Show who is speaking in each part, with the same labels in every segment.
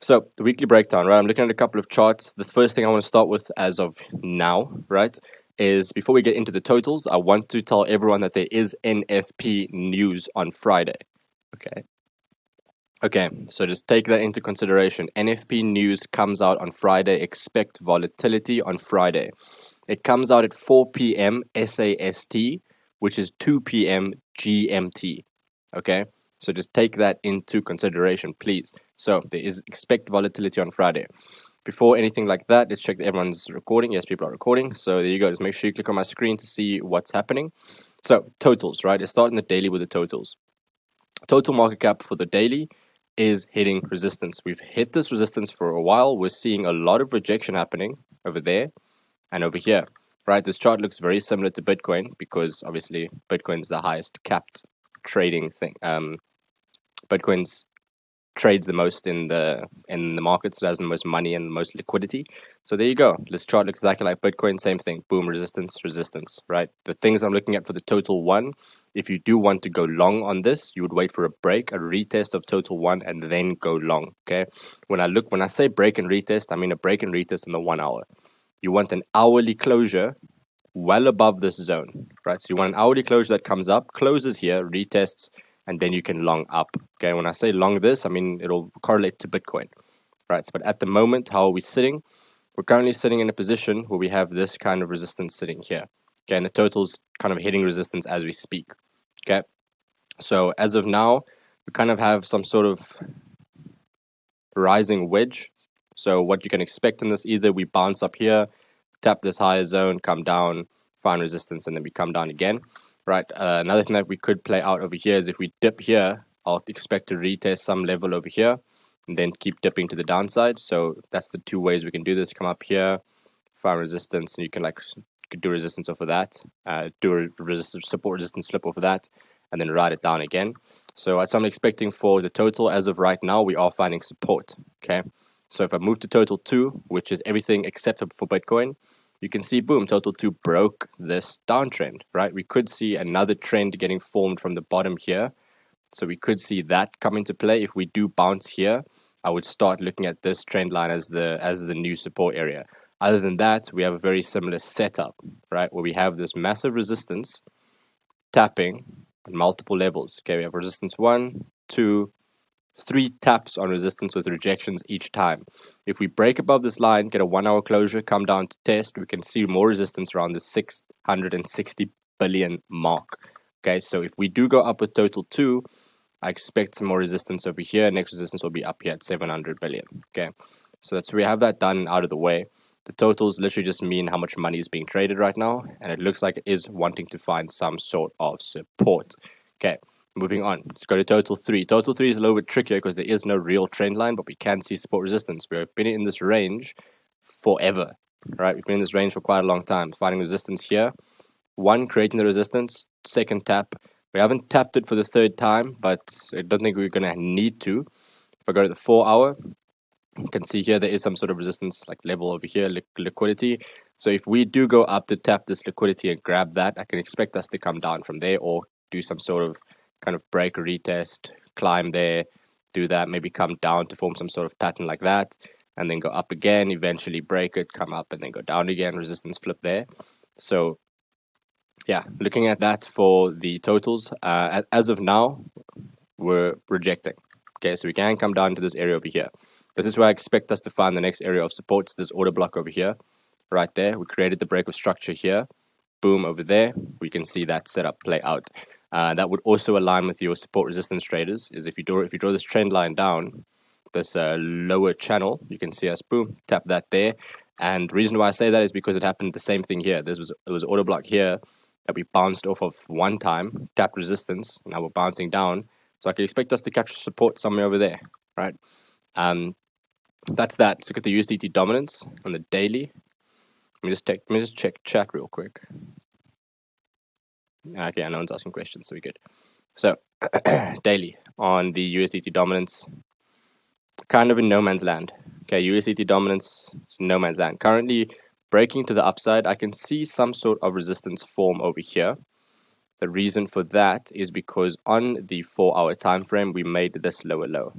Speaker 1: So the weekly breakdown, right? I'm looking at a couple of charts. The first thing I want to start with as of now, right, is before we get into the totals, I want to tell everyone that there is NFP news on Friday. Okay, so just take that into consideration. NFP news comes out on Friday. Expect volatility on Friday. It comes out at 4 p.m. SAST, which is 2 p.m. GMT. Okay, so just take that into consideration, please. So there is expect volatility on Friday. Before anything like that, let's check that everyone's recording. Yes, people are recording. So there you go. Just make sure you click on my screen to see what's happening. So totals, right? Let's start in the daily with the totals. Total market cap for the daily is hitting resistance. We've hit this resistance for a while. We're seeing a lot of rejection happening over there and over here, right? This chart looks very similar to Bitcoin because obviously Bitcoin's the highest capped trading thing. Bitcoin's trades the most in the markets, so it has the most money and the most liquidity. So there you go. This chart looks exactly like Bitcoin. Same thing. Boom, resistance, resistance, right? The things I'm looking at for the total one, if you do want to go long on this, you would wait for a break, a retest of total one, and then go long. Okay. When I say break and retest, I mean a break and retest in the 1 hour. You want an hourly closure well above this zone, right? So you want an hourly closure that comes up, closes here, retests, and then you can long up. Okay, when I say long this, I mean it'll correlate to Bitcoin, right? But at the moment, how are we sitting? We're currently sitting in a position where we have this kind of resistance sitting here. Okay, and the total's kind of hitting resistance as we speak. Okay, so as of now, we kind of have some sort of rising wedge. So what you can expect in this, either we bounce up here, tap this higher zone, come down, find resistance, and then we come down again, right? Another thing that we could play out over here is if we dip here, I'll expect to retest some level over here and then keep dipping to the downside. So that's the two ways we can do this. Come up here, find resistance, and you can do resistance off of that, do a support resistance flip off of that, and then ride it down again. So what I'm expecting for the total as of right now, we are finding support. Okay, so if I move to total 2, which is everything except for Bitcoin, you can see, boom, total 2 broke this downtrend, right? We could see another trend getting formed from the bottom here. So we could see that come into play. If we do bounce here, I would start looking at this trend line as the new support area. Other than that, we have a very similar setup, right? Where we have this massive resistance tapping on multiple levels. Okay, we have resistance 1, 2, 3 taps on resistance with rejections each time. If we break above this line, get a 1 hour closure, come down to test, we can see more resistance around the 660 billion mark. Okay, so if we do go up with total 2, I expect some more resistance over here. Next resistance will be up here at 700 billion. Okay, so that's we have that done out of the way. The totals literally just mean how much money is being traded right now, and it looks like it is wanting to find some sort of support. Okay, moving on. Let's go to total 3. Total 3 is a little bit trickier because there is no real trend line, but we can see support resistance. We have been in this range forever, right? We've been in this range for quite a long time. Finding resistance here. 1, creating the resistance. 2nd tap. We haven't tapped it for the 3rd time, but I don't think we're going to need to. If I go to the 4 hour, you can see here there is some sort of resistance like level over here, liquidity. So if we do go up to tap this liquidity and grab that, I can expect us to come down from there or do some sort of kind of break or retest, climb there, do that, maybe come down to form some sort of pattern like that, and then go up again, eventually break it, come up, and then go down again, resistance flip there. So yeah, looking at that for the totals, as of now, we're rejecting. Okay, so we can come down to this area over here. This is where I expect us to find the next area of support. It's this order block over here, right there. We created the break of structure here. Boom, over there. We can see that setup play out. That would also align with your support resistance traders. Is if you draw this trend line down, this lower channel, you can see us boom tap that there. And the reason why I say that is because it happened the same thing here. There was order block here that we bounced off of one time, tapped resistance. Now we're bouncing down. So I can expect us to catch support somewhere over there, right? That's that. Let's look at the USDT dominance on the daily. Let me just check chat real quick. Okay, no one's asking questions, so we're good. So daily on the USDT dominance, kind of in no man's land. Okay, USDT dominance is no man's land. Currently breaking to the upside. I can see some sort of resistance form over here. The reason for that is because on the 4 hour time frame, we made this lower low.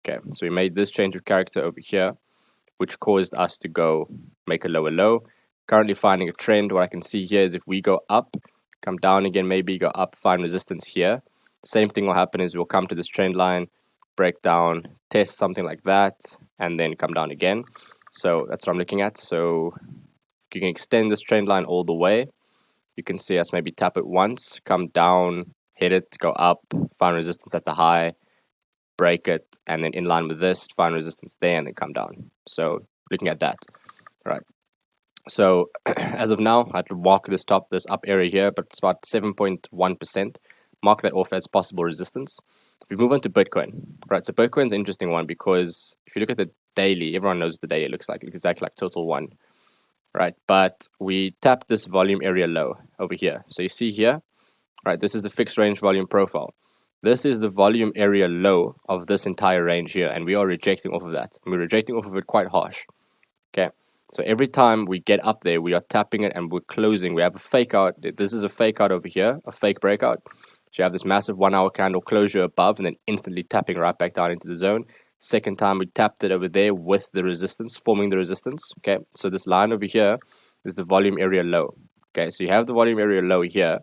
Speaker 1: Okay, so we made this change of character over here, which caused us to go make a lower low. Currently finding a trend. What I can see here is if we go up, come down again, maybe go up, find resistance here. Same thing will happen is we'll come to this trend line, break down, test something like that, and then come down again. So that's what I'm looking at. So you can extend this trend line all the way. You can see us maybe tap it once, come down, hit it, go up, find resistance at the high, break it, and then in line with this, find resistance there, and then come down. So looking at that, right? So as of now, I had to mark this up area here, but it's about 7.1%. Mark that off as possible resistance. If we move on to Bitcoin, right? So Bitcoin's an interesting one because if you look at the daily, everyone knows the daily looks like exactly like total one, right? But we tapped this volume area low over here. So you see here, right? This is the fixed range volume profile. This is the volume area low of this entire range here, and we are rejecting off of that. And we're rejecting off of it quite harsh. Okay, so every time we get up there, we are tapping it and we're closing. We have a fake out. This is a fake out over here, a fake breakout. So you have this massive 1 hour candle closure above and then instantly tapping right back down into the zone. Second time we tapped it over there with the resistance, forming the resistance. Okay, so this line over here is the volume area low. Okay, so you have the volume area low here,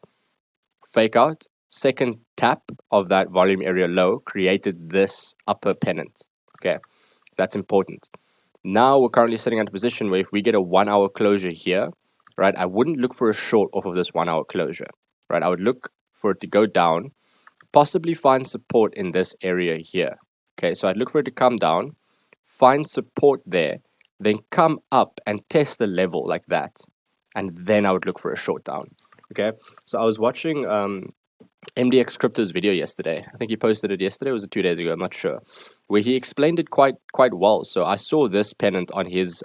Speaker 1: fake out, second tap of that volume area low created this upper pennant. Okay, that's important. Now we're currently sitting at a position where if we get a 1 hour closure here, right, I wouldn't look for a short off of this 1 hour closure, right? I would look for it to go down, possibly find support in this area here. Okay, so I'd look for it to come down, find support there, then come up and test the level like that. And then I would look for a short down. Okay, so I was watching MDX Crypto's video yesterday. I think he posted it yesterday. Or was it 2 days ago? I'm not sure. Where he explained it quite well. So I saw this pennant on his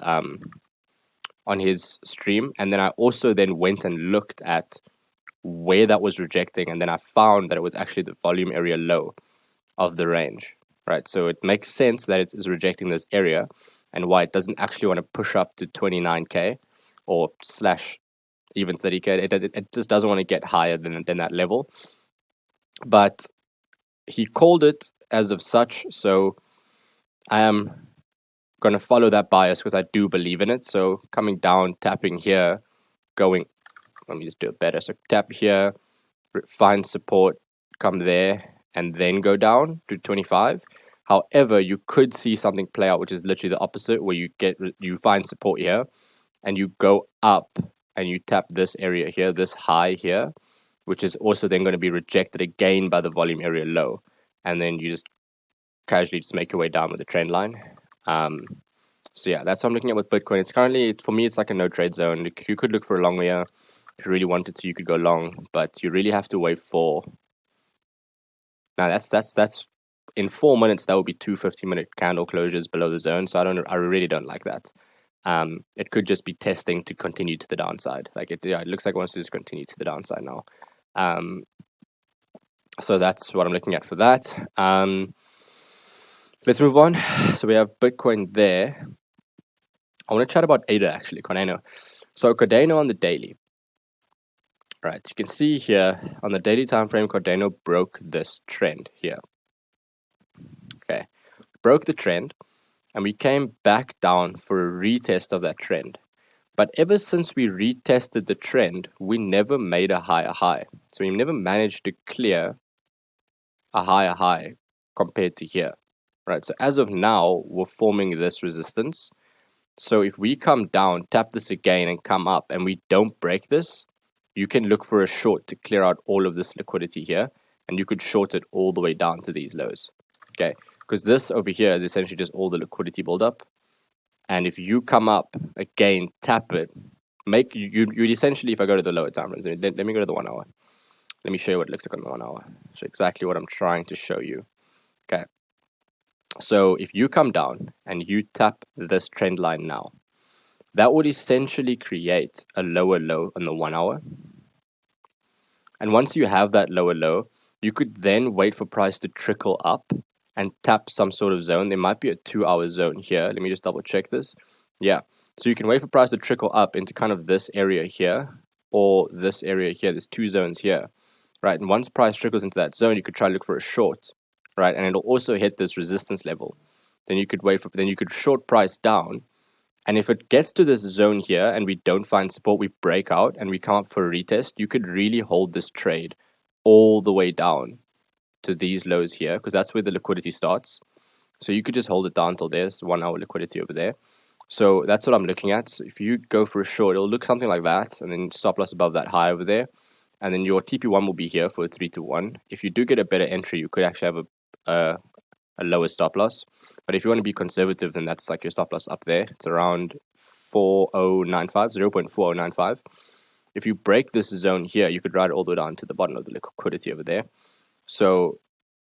Speaker 1: stream, and then I also then went and looked at where that was rejecting, and then I found that it was actually the volume area low of the range. Right. So it makes sense that it is rejecting this area, and why it doesn't actually want to push up to 29k or slash even 30k. It just doesn't want to get higher than that level. But he called it as of such, so I am going to follow that bias because I do believe in it. So coming down, tapping here, going, let me just do it better. So tap here, find support, come there, and then go down to 25. However, you could see something play out, which is literally the opposite, where you find support here, and you go up, and you tap this area here, this high here, which is also then going to be rejected again by the volume area low. And then you just casually just make your way down with the trend line. So yeah, that's what I'm looking at with Bitcoin. It's currently, for me, it's like a no trade zone. You could look for a long here. If you really wanted to, you could go long, but you really have to wait for. Now that's in 4 minutes, that would be 2 50-minute candle closures below the zone. So I really don't like that. It could just be testing to continue to the downside. Like it looks like it wants to just continue to the downside now. So that's what I'm looking at for that. Let's move on. So we have Bitcoin there. I want to chat about ADA actually, Cardano. So Cardano on the daily. Right, you can see here on the daily time frame, Cardano broke this trend here. Okay, broke the trend, and we came back down for a retest of that trend. But ever since we retested the trend, we never made a higher high. So we never managed to clear a higher high compared to here. Right, so as of now, we're forming this resistance. So if we come down, tap this again, and come up, and we don't break this, you can look for a short to clear out all of this liquidity here, and you could short it all the way down to these lows. Okay, because this over here is essentially just all the liquidity buildup. And if you come up again, tap it, you'd essentially, if I go to the lower time frames, let me go to the 1 hour. Let me show you what it looks like on the 1 hour. So exactly what I'm trying to show you. Okay. So if you come down and you tap this trend line now, that would essentially create a lower low on the 1 hour. And once you have that lower low, you could then wait for price to trickle up and tap some sort of zone. There might be a 2 hour zone here. Let me just double check this. Yeah. So you can wait for price to trickle up into kind of this area here or this area here. There's 2 zones here, right? And once price trickles into that zone, you could try to look for a short, right? And it'll also hit this resistance level. then you could wait for, then you could short price down. And if it gets to this zone here and we don't find support, we break out and we come up for a retest, you could really hold this trade all the way down to these lows here, because that's where the liquidity starts. So you could just hold it down till there's 1 hour liquidity over there. So that's what I'm looking at. So if you go for a short, it'll look something like that, and then stop loss above that high over there. And then your TP1 will be here for a 3 to 1. If you do get a better entry, you could actually have a lower stop loss. But if you want to be conservative, then that's like your stop loss up there. It's around 4095, 0.4095. If you break this zone here, you could ride it all the way down to the bottom of the liquidity over there. So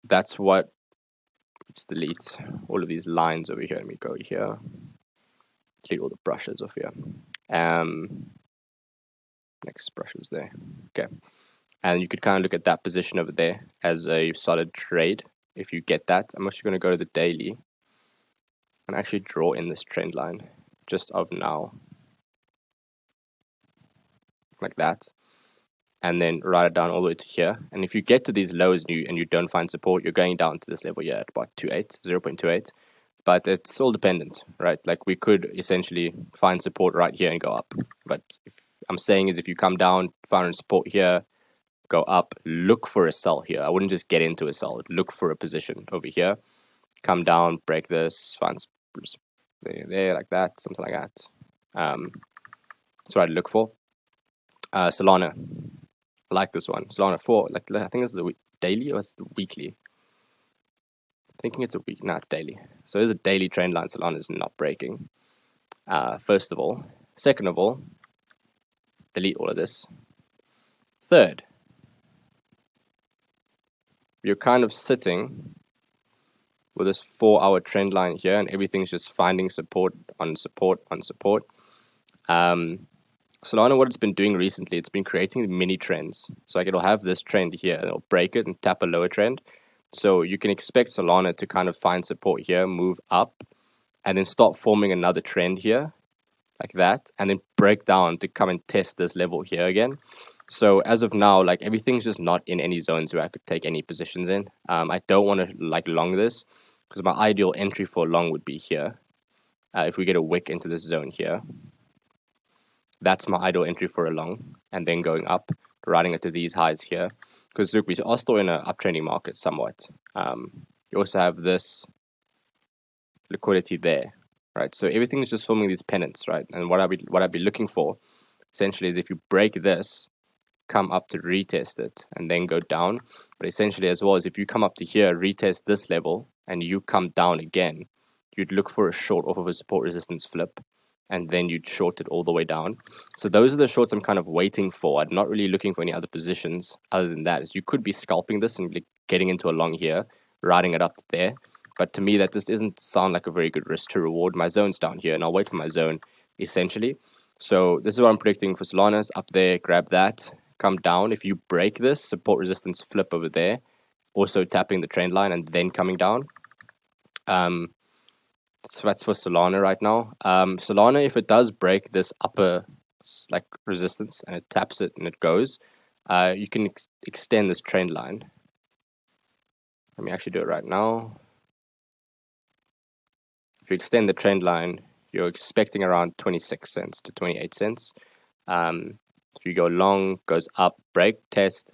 Speaker 1: that's what, let's delete all of these lines over here. Let me go here, delete all the brushes off here. Next brushes there. Okay. And you could kind of look at that position over there as a solid trade. If you get that, I'm actually going to go to the daily and actually draw in this trend line just of now, like that, and then write it down all the way to here. And if you get to these lows and you don't find support, you're going down to this level here at about 0.28. But it's all dependent, right? Like we could essentially find support right here and go up. But if I'm saying is if you come down, find support here, go up, look for a sell here. I wouldn't just get into a sell. Look for a position over here. Come down, break this, find there, like that, something like that. That's what I'd look for. Solana, I like this one. Solana 4, like I think this is a daily or it's weekly. I'm thinking it's a week. No, it's daily. So there's a daily trend line. Solana is not breaking. First of all. Second of all, delete all of this. Third, you're kind of sitting with this 4-hour trend line here, and everything's just finding support on support on support. Solana, what it's been doing recently, it's been creating mini trends. So like it'll have this trend here, and it'll break it and tap a lower trend. So you can expect Solana to kind of find support here, move up, and then start forming another trend here, like that, and then break down to come and test this level here again. So as of now, like everything's just not in any zones where I could take any positions in. I don't want to like long this, because my ideal entry for long would be here. If we get a wick into this zone here, that's my ideal entry for a long, and then going up, riding it to these highs here. Because look, we are still in an uptrending market somewhat. You also have this liquidity there, right? So everything is just forming these pennants, right? And what I'd be looking for, essentially, is if you break this, come up to retest it, and then go down. But essentially, as well as if you come up to here, retest this level, and you come down again, you'd look for a short off of a support resistance flip, and then you'd short it all the way down. So those are the shorts I'm kind of waiting for. I'm not really looking for any other positions other than that. Is you could be scalping this and getting into a long here, riding it up there. But to me, that just doesn't sound like a very good risk to reward. My zone's down here, and I'll wait for my zone, essentially. So this is what I'm predicting for Solana's up there. Grab that, come down. If you break this, support resistance flip over there, also tapping the trend line and then coming down. So that's for Solana right now. Solana, if it does break this upper like resistance and it taps it and it goes, you can extend this trend line. Let me actually do it right now. If you extend the trend line, you're expecting around 26 cents to 28 cents. If you go long, goes up, break, test,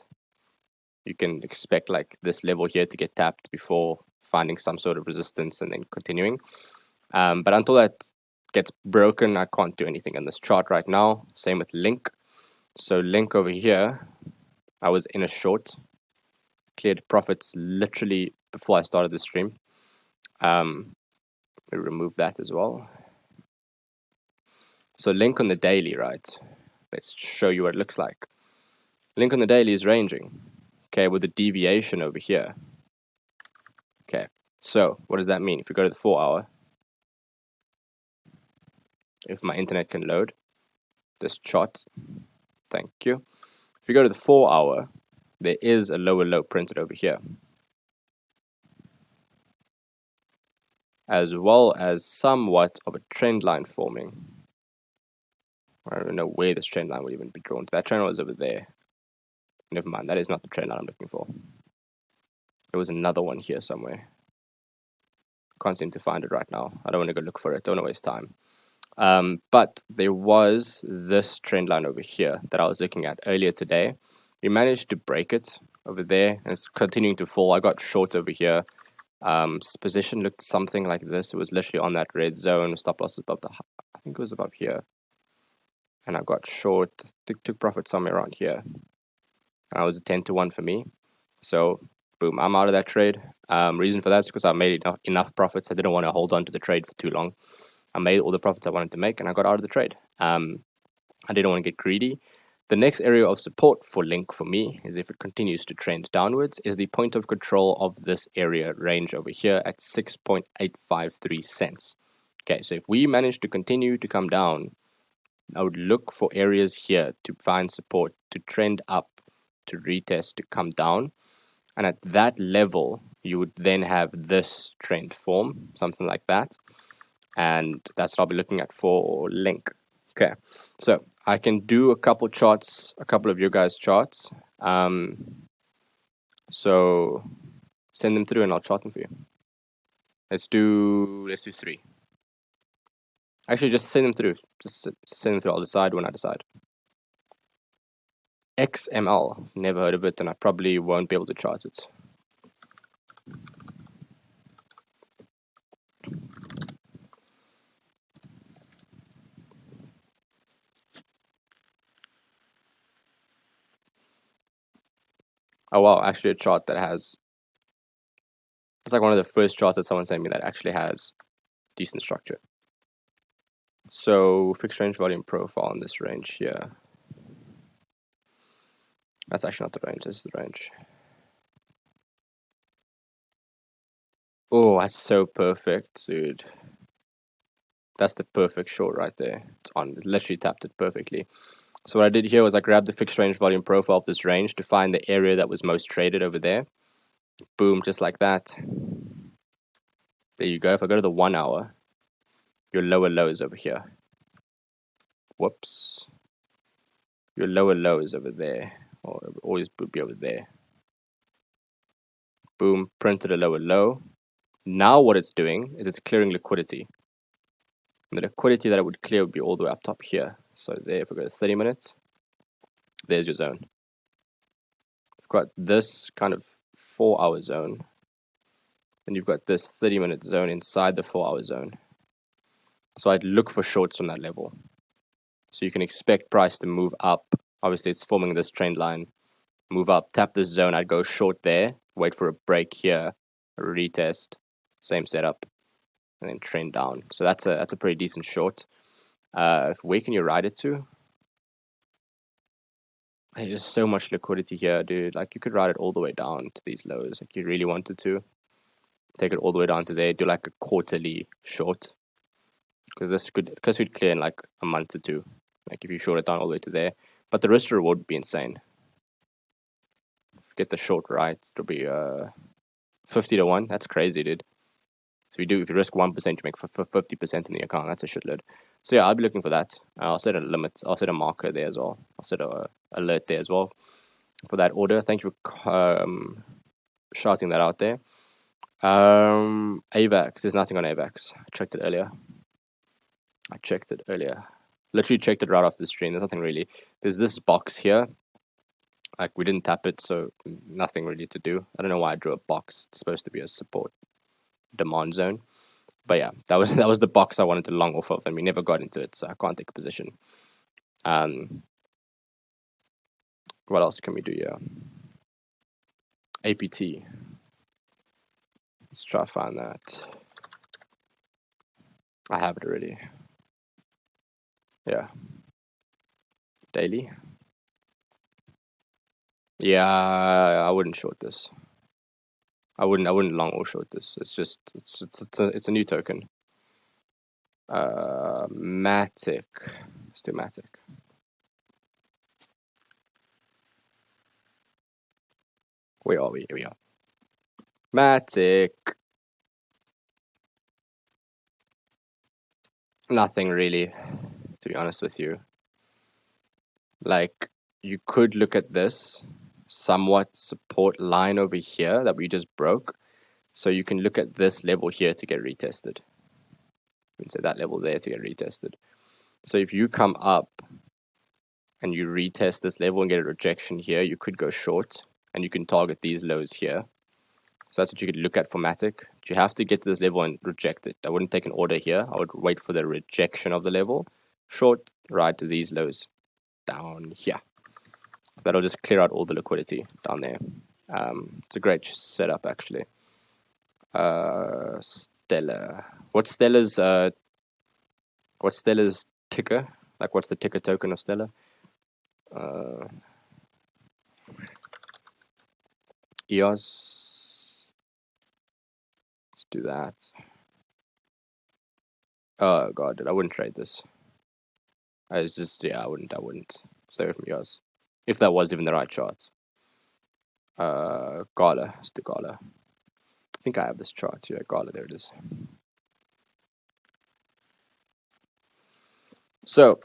Speaker 1: you can expect like this level here to get tapped before finding some sort of resistance and then continuing. But until that gets broken, I can't do anything in this chart right now. Same with Link. So Link over here, I was in a short, cleared profits literally before I started the stream. We remove that as well. So Link on the daily, right? Let's show you what it looks like. Link on the daily is ranging, okay, with a deviation over here. Okay, so what does that mean? If we go to the 4-hour, if my internet can load this chart, thank you. If you go to the 4-hour, there is a lower low printed over here, as well as somewhat of a trend line forming. I don't know where this trend line would even be drawn to. That trend line is over there. Never mind, that is not the trend line I'm looking for. There was another one here somewhere. Can't seem to find it right now. I don't want to go look for it. Don't want to waste time. But there was this trend line over here that I was looking at earlier today. We managed to break it over there, and it's continuing to fall. I got short over here. Position looked something like this. It was literally on that red zone. Stop loss above the, I think it was above here. And I got short, took profit somewhere around here. And it was a 10-1 for me. So, boom, I'm out of that trade. Reason for that is because I made enough profits. I didn't want to hold on to the trade for too long. I made all the profits I wanted to make, and I got out of the trade. I didn't want to get greedy. The next area of support for Link for me is if it continues to trend downwards, is the point of control of this area range over here at 6.853 cents. Okay, so if we manage to continue to come down, I would look for areas here to find support, to trend up, to retest, to come down. And at that level, you would then have this trend form, something like that. And that's what I'll be looking at for Link. Okay, so I can do a couple charts, a couple of your guys' charts. So send them through and I'll chart them for you. Let's do 3. Actually, just send them through. Just send them through. I'll decide when I decide. XML, never heard of it, and I probably won't be able to chart it. Oh wow, actually a chart that has, it's like one of the first charts that someone sent me that actually has decent structure. So fixed range volume profile on this range here. That's actually not the range, this is the range. Oh, that's so perfect, dude. That's the perfect short right there. It's on, it literally tapped it perfectly. So what I did here was I grabbed the fixed range volume profile of this range to find the area that was most traded over there. Boom, just like that. There you go. If I go to the 1 hour, your lower low is over here. Whoops. Your lower low is over there. Or it will always be over there. Boom, printed a lower low. Now what it's doing is it's clearing liquidity. And the liquidity that it would clear would be all the way up top here. So there, if we go to 30 minutes, there's your zone. You've got this kind of 4-hour zone. And you've got this 30-minute zone inside the 4-hour zone. So I'd look for shorts from that level. So you can expect price to move up. Obviously, it's forming this trend line. Move up, tap this zone. I'd go short there, wait for a break here, a retest, same setup, and then trend down. So that's a pretty decent short. Where can you ride it to? Hey, there's so much liquidity here, dude. Like you could ride it all the way down to these lows, like you really wanted to. Take it all the way down to there. Do like a quarterly short, because this could clear in like a month or two. Like if you short it down all the way to there, but the risk to reward would be insane. Get the short right, it'll be 50-1. That's crazy, dude. So if you risk 1%, you make 50% in the account. That's a shitload. So yeah, I'll be looking for that. I'll set a limit. I'll set a marker there as well. I'll set a alert there as well for that order. Thank you for shouting that out there. AVAX. There's nothing on AVAX. I checked it earlier. Literally checked it right off the stream. There's nothing really. There's this box here. Like we didn't tap it, so nothing really to do. I don't know why I drew a box. It's supposed to be a support demand zone. But yeah, that was the box I wanted to long off of, and we never got into it, so I can't take a position. What else can we do here? APT. Let's try to find that. I have it already. Yeah. Daily. Yeah, I wouldn't short this. I wouldn't long or short this. It's just it's a new token. Matic. Let's do Matic. Where are we? Here we are. Matic. Nothing really, to be honest with you. Like, you could look at this somewhat support line over here that we just broke. So you can look at this level here to get retested. You can say that level there to get retested. So if you come up and you retest this level and get a rejection here, you could go short, and you can target these lows here. So that's what you could look at for Matic. But you have to get to this level and reject it. I wouldn't take an order here. I would wait for the rejection of the level. Short, ride to these lows down here. That'll just clear out all the liquidity down there. It's a great setup, actually. Stellar. What's Stellar's ticker? Like, what's the ticker token of Stellar? EOS. Let's do that. Oh god, I wouldn't trade this. It's just, yeah, I wouldn't. Stay away from EOS. If that was even the right chart. Gala. Let's do Gala. I think I have this chart here. Gala, there it is. So,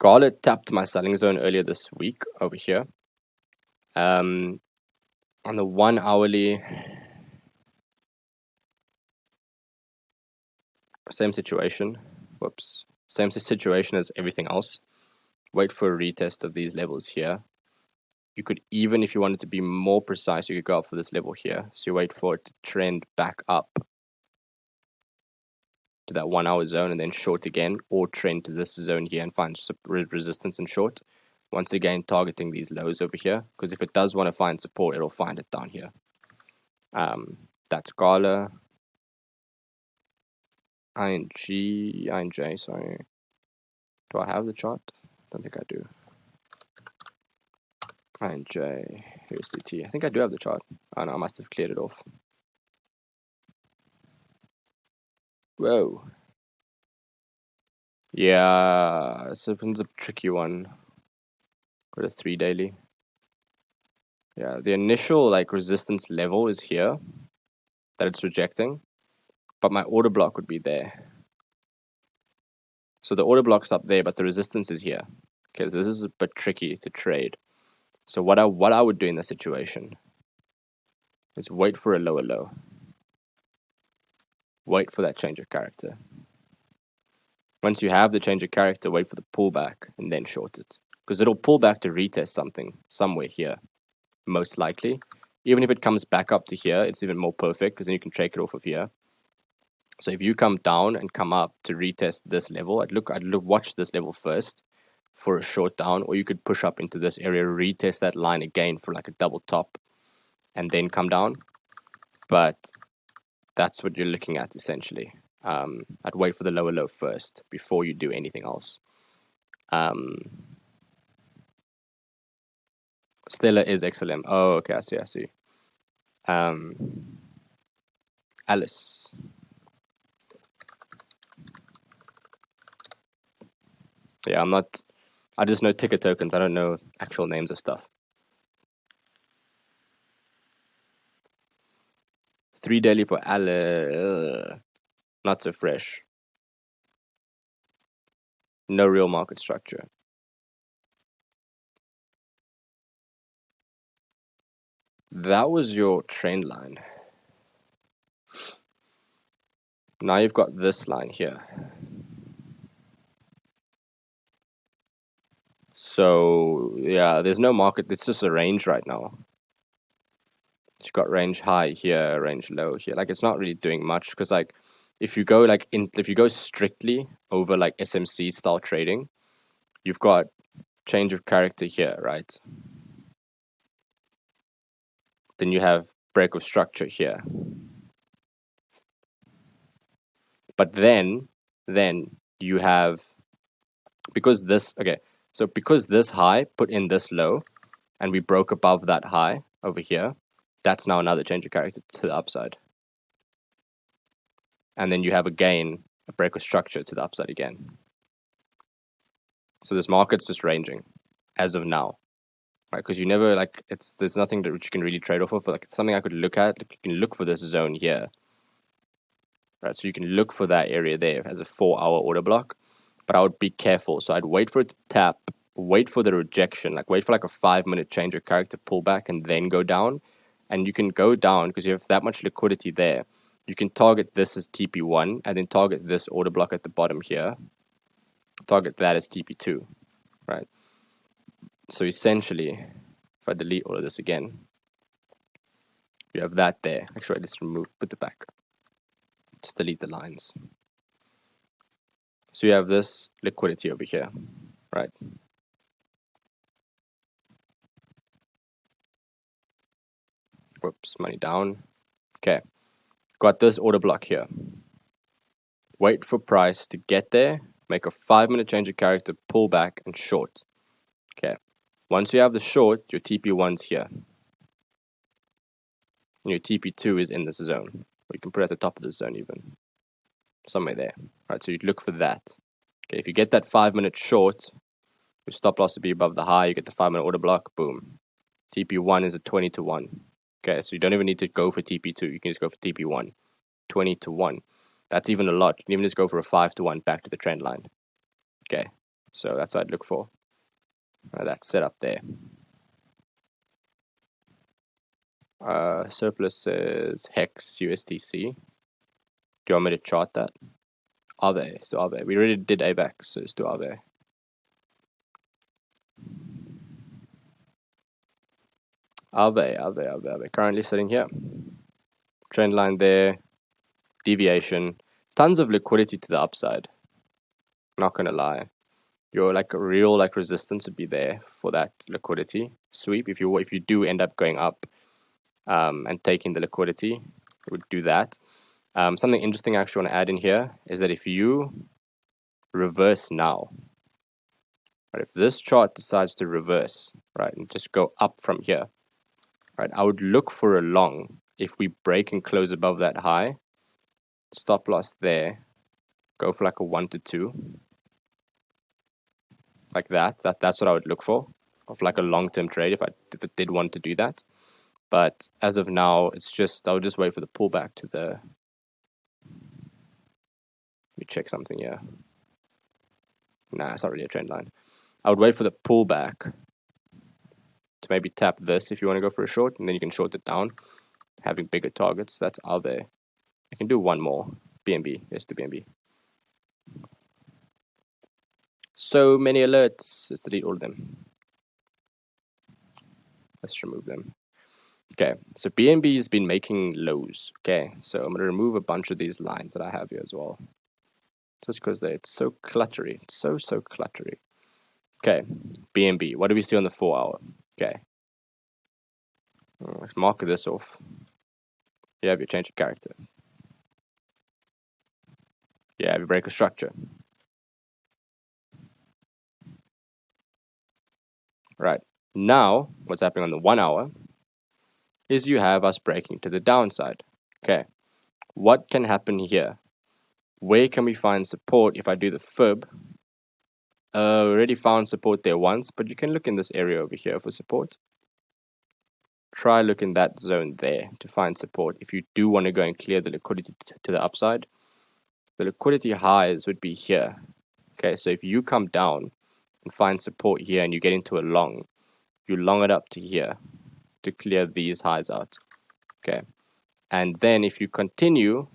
Speaker 1: Gala tapped my selling zone earlier this week over here. On the 1 hourly, same situation. Whoops. Same situation as everything else. Wait for a retest of these levels here. You could even, if you wanted to be more precise, you could go up for this level here. So you wait for it to trend back up to that 1 hour zone and then short again, or trend to this zone here and find resistance and short. Once again, targeting these lows over here, because if it does want to find support, it'll find it down here. That's Gala. INJ, sorry. Do I have the chart? Don't think I do. INJ, USDT. I think I do have the chart. Oh no, I must have cleared it off. Whoa. Yeah, it's a tricky one. Got a 3 daily. Yeah, the initial like resistance level is here that it's rejecting, but my order block would be there. So the order block's up there, but the resistance is here. Okay, so this is a bit tricky to trade. So what I would do in this situation is wait for a lower low. Wait for that change of character. Once you have the change of character, wait for the pullback and then short it. Because it'll pull back to retest something somewhere here, most likely. Even if it comes back up to here, it's even more perfect because then you can take it off of here. So if you come down and come up to retest this level, I'd watch this level first for a short down, or you could push up into this area, retest that line again for like a double top, and then come down. But that's what you're looking at essentially. I'd wait for the lower low first before you do anything else. Stellar is XLM. Oh, okay, I see. Alice. Yeah, I just know ticker tokens. I don't know actual names of stuff. 3 daily for Alice. Not so fresh. No real market structure. That was your trend line. Now you've got this line here. So, yeah, there's no market. It's just a range right now. You've got range high here, range low here. Like, it's not really doing much because, like, if you go strictly over like SMC style trading, you've got change of character here, right? Then you have break of structure here. But then you have, because this high put in this low and we broke above that high over here, that's now another change of character to the upside. And then you have again a break of structure to the upside again. So this market's just ranging as of now, right? Because you never there's nothing that you can really trade off of. Like something I could look at, like you can look for this zone here, right? So you can look for that area there as a 4-hour order block, but I would be careful. So I'd wait for it to tap, wait for the rejection, wait for a 5-minute change of character pullback and then go down. and you can go down because you have that much liquidity there. You can target this as TP1 and then target this order block at the bottom here. Target that as TP2, right? So essentially, if I delete all of this again, you have that there. Actually, let's put it back. Just delete the lines. So you have this liquidity over here, right? Whoops, money down. Okay, got this order block here. Wait for price to get there, make a 5-minute change of character, pull back, and short. Okay, once you have the short, your TP1's here. And your TP2 is in this zone. Or you can put it at the top of the zone even. Somewhere there. Right, so you'd look for that. Okay, if you get that 5-minute short, your stop loss will be above the high, you get the 5-minute order block, boom. TP1 is a 20 to 1. Okay, so you don't even need to go for TP2, you can just go for TP1. 20 to 1. That's even a lot. You can even just go for a 5 to 1 back to the trend line. Okay, so that's what I'd look for. That's set up there. Surplus is Hex USDC. Do you want me to chart that? Aave, still Aave. We already did AVAX, so it's still Aave. Aave. Currently sitting here. Trend line there. Deviation. Tons of liquidity to the upside. Not gonna lie. Your like real like resistance would be there for that liquidity sweep. If you do end up going up and taking the liquidity, it would do that. Something interesting I actually want to add in here is that if you reverse now, right, if this chart decides to reverse, right, and just go up from here, right, I would look for a long if we break and close above that high, stop loss there, go for like a 1 to 2, like that's what I would look for, of like a long-term trade if it did want to do that. But as of now, it's just I'll just wait for the pullback to the. Let me check something here. Nah, it's not really a trend line. I would wait for the pullback to maybe tap this if you want to go for a short, and then you can short it down, having bigger targets. That's out there. I can do one more. BNB. Yes, to BNB. So many alerts. Let's delete all of them. Let's remove them. Okay, so BNB has been making lows. Okay, so I'm going to remove a bunch of these lines that I have here as well. Just because it's so cluttery. It's so cluttery. Okay, BNB. What do we see on the 4-hour? Okay. Let's mark this off. You have your change of character. You have your break of structure. Right. Now, what's happening on the 1-hour is you have us breaking to the downside. Okay. What can happen here? Where can we find support if I do the fib? We already found support there once, but you can look in this area over here for support. Try look in that zone there to find support if you do want to go and clear the liquidity to the upside. The liquidity highs would be here. Okay, so if you come down and find support here and you get into a long, you long it up to here to clear these highs out. Okay, and then if you continue,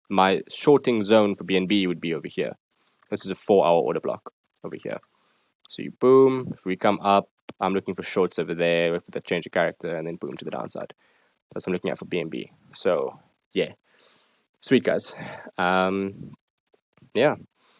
Speaker 1: my shorting zone for BNB would be over here. This is a 4-hour order block over here. So you boom, if we come up, I'm looking for shorts over there with the change of character, and then boom to the downside. That's what I'm looking at for BNB. So yeah, sweet guys. Yeah,